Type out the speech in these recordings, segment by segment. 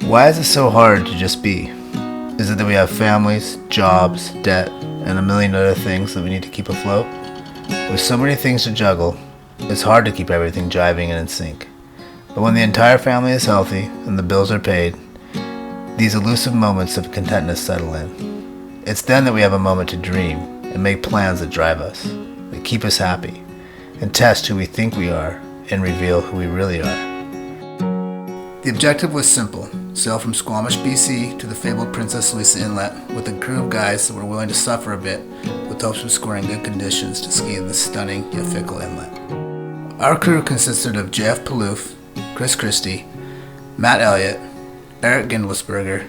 Why is it so hard to just be? Is it that we have families, jobs, debt, and a million other things that we need to keep afloat? With so many things to juggle, it's hard to keep everything jiving and in sync. But when the entire family is healthy and the bills are paid, these elusive moments of contentness settle in. It's then that we have a moment to dream and make plans that drive us, that keep us happy, and test who we think we are and reveal who we really are. The objective was simple: sail from Squamish, BC to the fabled Princess Louisa Inlet with a crew of guys that were willing to suffer a bit with hopes of scoring good conditions to ski in this stunning yet fickle inlet. Our crew consisted of Jeff Palouf, Chris Christie, Matt Elliott, Eric Gindlisberger,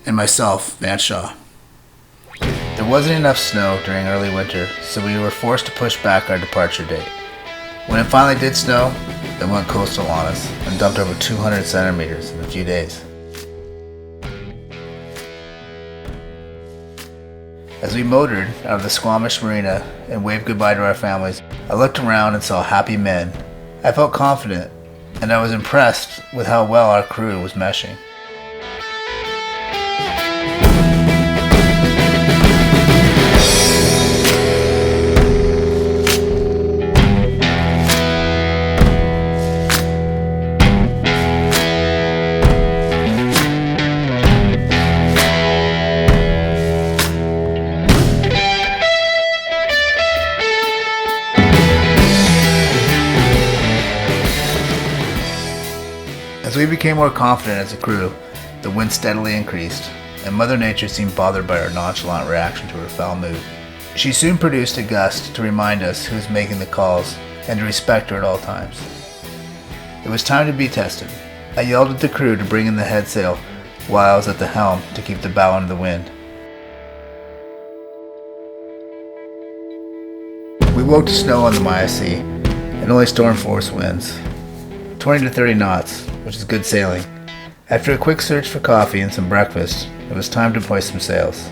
and myself, Vance Shaw. There wasn't enough snow during early winter, so we were forced to push back our departure date. When it finally did snow, it went coastal on us and dumped over 200 centimeters in a few days. As we motored out of the Squamish Marina and waved goodbye to our families, I looked around and saw happy men. I felt confident, and I was impressed with how well our crew was meshing. As we became more confident as a crew, the wind steadily increased, and Mother Nature seemed bothered by our nonchalant reaction to her foul mood. She soon produced a gust to remind us who was making the calls and to respect her at all times. It was time to be tested. I yelled at the crew to bring in the headsail while I was at the helm to keep the bow into the wind. We woke to snow on the Maya Sea and only storm force winds, 20 to 30 knots, which is good sailing. After a quick search for coffee and some breakfast, it was time to hoist some sails.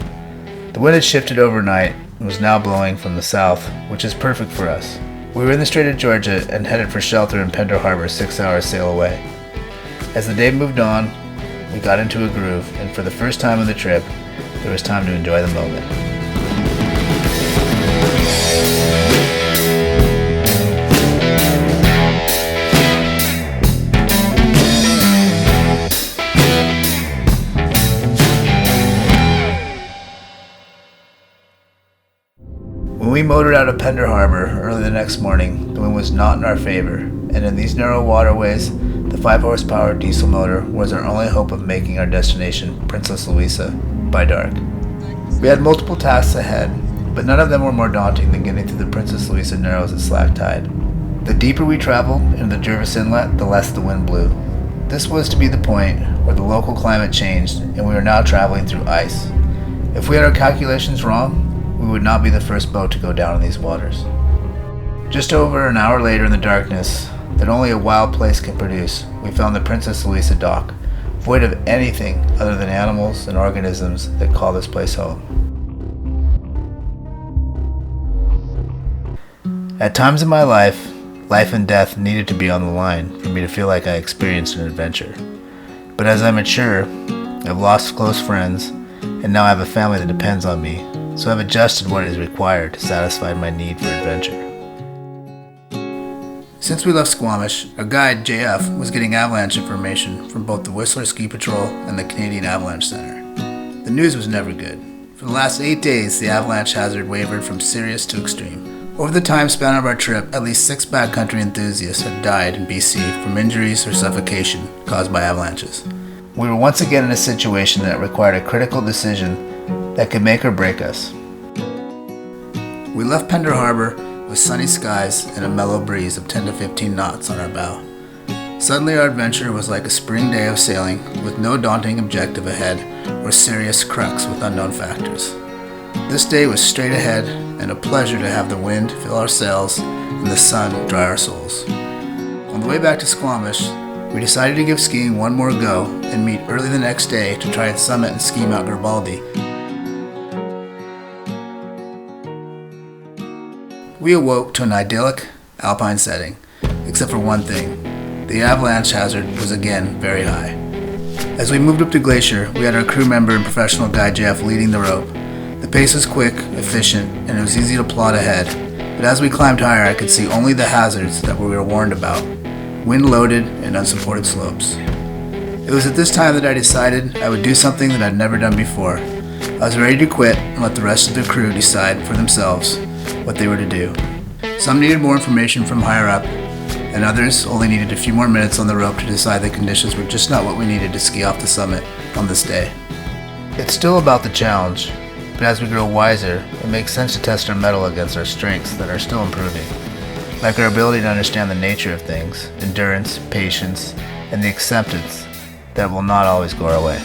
The wind had shifted overnight and was now blowing from the south, which is perfect for us. We were in the Strait of Georgia and headed for shelter in Pender Harbor, 6 hours sail away. As the day moved on, we got into a groove, and for the first time on the trip, there was time to enjoy the moment. When we motored out of Pender Harbor early the next morning, the wind was not in our favor, and in these narrow waterways, the 5-horsepower diesel motor was our only hope of making our destination, Princess Louisa, by dark. We had multiple tasks ahead, but none of them were more daunting than getting through the Princess Louisa Narrows at slack tide. The deeper we traveled into the Jervis Inlet, the less the wind blew. This was to be the point where the local climate changed, and we were now traveling through ice. If we had our calculations wrong, we would not be the first boat to go down in these waters. Just over an hour later in the darkness that only a wild place can produce, we found the Princess Louisa dock, void of anything other than animals and organisms that call this place home. At times in my life and death needed to be on the line for me to feel like I experienced an adventure. But as I mature, I've lost close friends, and now I have a family that depends on me, so I've adjusted what is required to satisfy my need for adventure. Since we left Squamish, our guide, JF, was getting avalanche information from both the Whistler Ski Patrol and the Canadian Avalanche Center. The news was never good. For the last 8 days, the avalanche hazard wavered from serious to extreme. Over the time span of our trip, at least 6 backcountry enthusiasts had died in BC from injuries or suffocation caused by avalanches. We were once again in a situation that required a critical decision that could make or break us. We left Pender Harbor with sunny skies and a mellow breeze of 10 to 15 knots on our bow. Suddenly our adventure was like a spring day of sailing with no daunting objective ahead or serious crux with unknown factors. This day was straight ahead and a pleasure to have the wind fill our sails and the sun dry our souls. On the way back to Squamish, we decided to give skiing one more go and meet early the next day to try and summit and ski Mount Garibaldi. We awoke to an idyllic alpine setting, except for one thing. The avalanche hazard was again very high. As we moved up the glacier, we had our crew member and professional guide Jeff leading the rope. The pace was quick, efficient, and it was easy to plod ahead. But as we climbed higher, I could see only the hazards that we were warned about: wind-loaded and unsupported slopes. It was at this time that I decided I would do something that I'd never done before. I was ready to quit and let the rest of the crew decide for themselves what they were to do. Some needed more information from higher up, and others only needed a few more minutes on the rope to decide the conditions were just not what we needed to ski off the summit on this day. It's still about the challenge, but as we grow wiser, it makes sense to test our mettle against our strengths that are still improving, like our ability to understand the nature of things, endurance, patience, and the acceptance that it will not always go our way.